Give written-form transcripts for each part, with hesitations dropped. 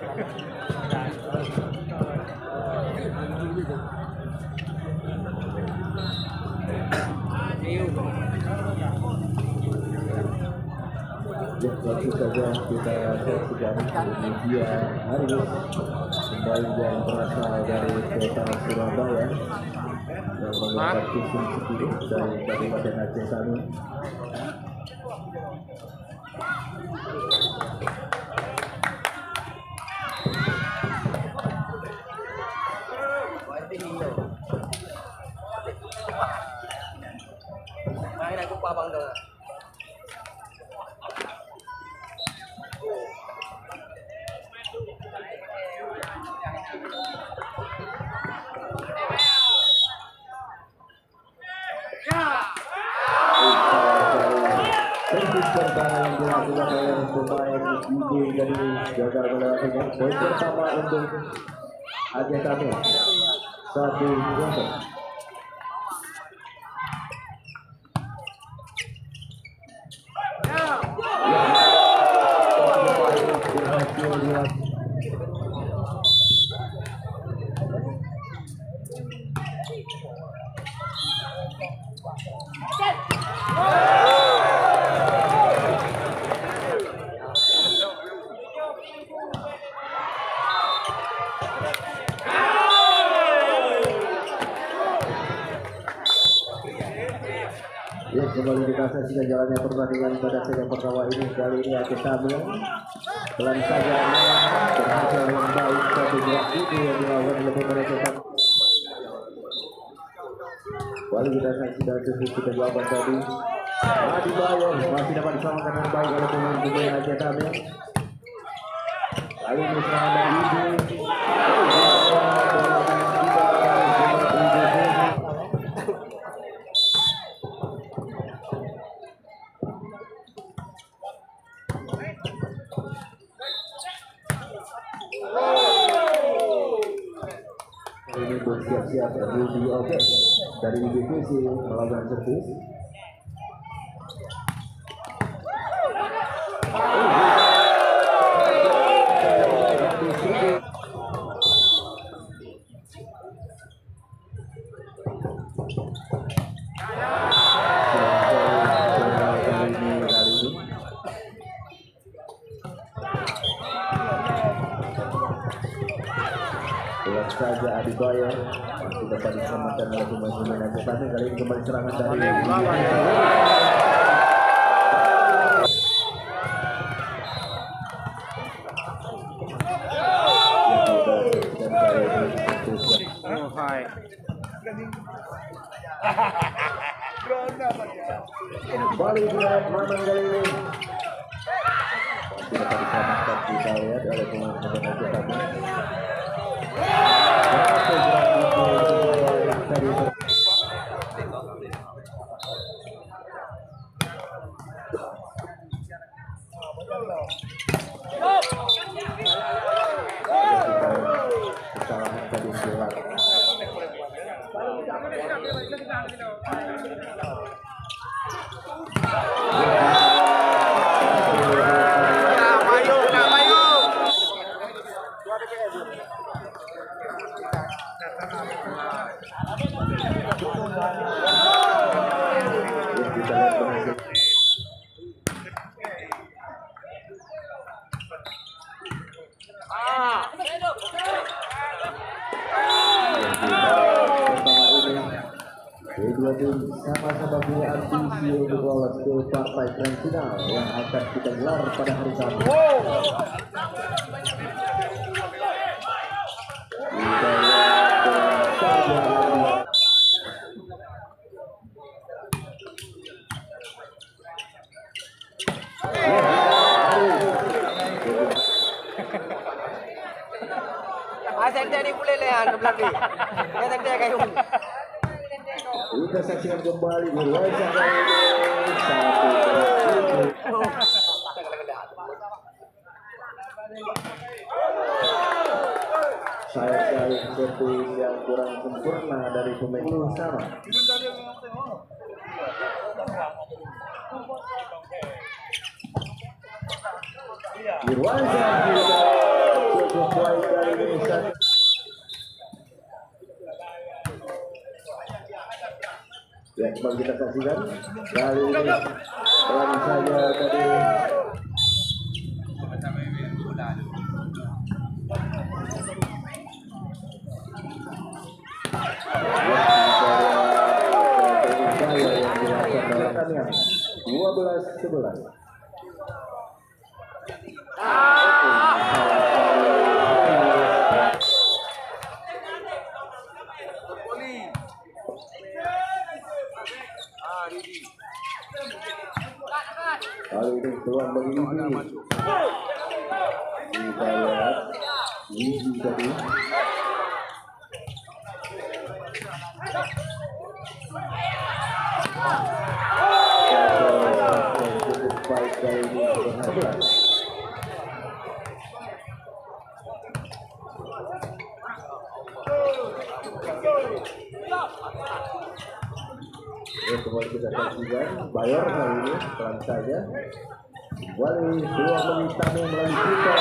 Ya, langsung saja kita saksikan media Haris kembali yang berasal dari kota Surabaya yang mengangkat Kusum Sepuluh dari Kabupaten Aceh Tanu. Main aku Abang dong. Pertama yang dilakukan oleh pemain IB dari gagal melakukan poin pertama untuk Aceh Tanu 1-0. Ya, kembali kita saksikan jalannya pertandingan pada set yang pertama ini. Kali ini Aceh Tanu pelan saja berhasil yang baik satu gerak itu yang dilakukan oleh pemain cetak. Kembali kita saksikan terus kita jawaban tadi. Adi Bayo masih dapat diselamatkan dengan baik oleh pemain Aceh Tanu. Kali ini serangan dari Ibu. Ini bersiap-siap Rudy Oke dari IBPC melakukan servis. Saja Adi Bayo masih dapat diselamatkan oleh pemain Aceh Tanu. Kali ini kembali serangan dari kembali berat Mamang kali ini masih dapat diselamatkan kita lihat oleh pemain Aceh Tanu. Kedua tim sama-sama punya ambisi untuk lolos ke partai grand final yang akan kita gelar pada hari Sabtu. Kita saksikan kembali Irwansyah kali ini sayang sekali seperti yang kurang sempurna dari pemain sama. Irwansyah poin dari Nisan. Ya, kembali kita saksikan kali ini pelan saja tadi yang 12-11. Kali ini keluar bagi Wiji. Kita lihat Wiji tadi. Cukup baik kali ini 11. Kembali kita saksikan Bayor kali ini pelan saja kembali dua menit tamu melalui kita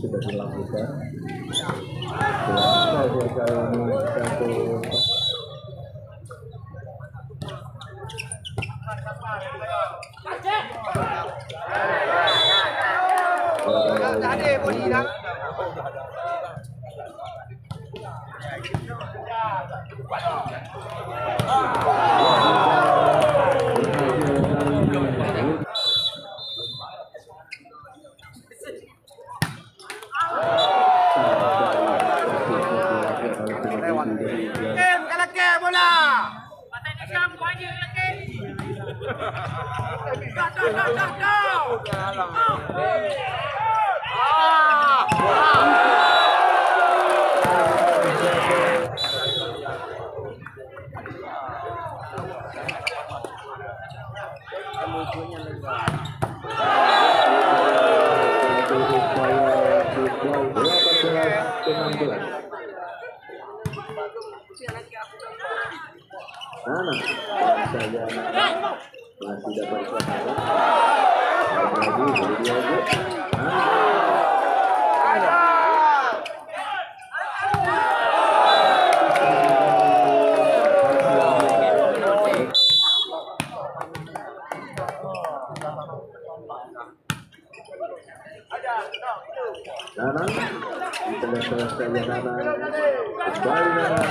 sudah dilakukan. Saja kali ini satu. Nana saja masih dapat kesempatan lagi dari Nana di tengah-tengah saja Nana kembali Nana.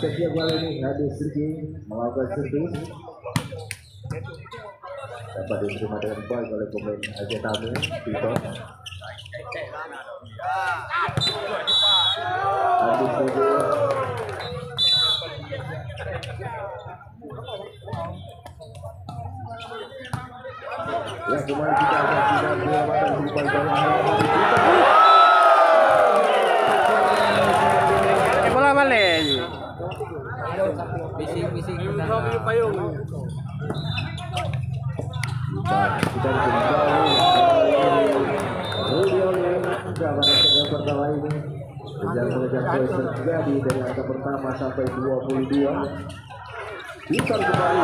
Setiap kali ini hadis Sergi melakukan servis dapat diterima dengan baik oleh pemain Aja Tamu Tito. Hadis Sergi ya kembali kita akan tidak melewati Bising-bising. Kita kembali pertama ini mengejar poin terjadi dari angka pertama sampai 22. Kita kembali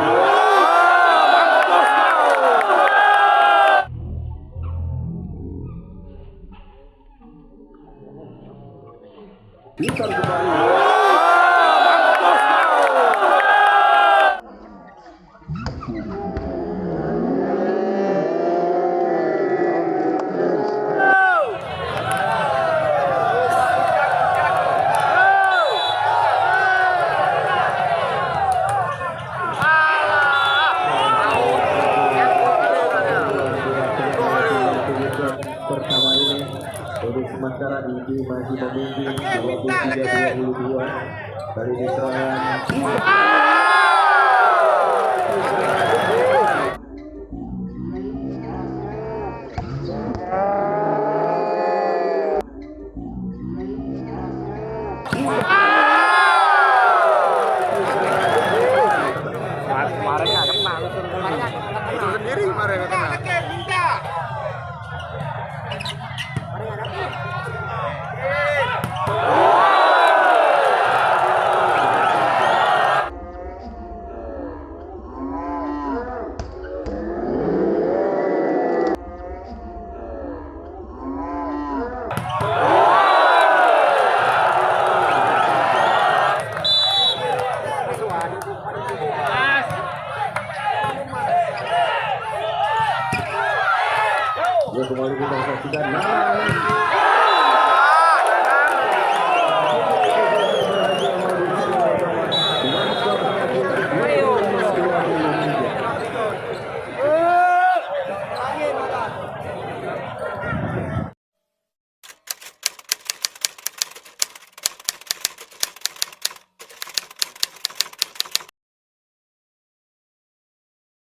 pertama ini untuk sementara Igi masih memimpin 23-22 dari serangan. Kembali kita saksikan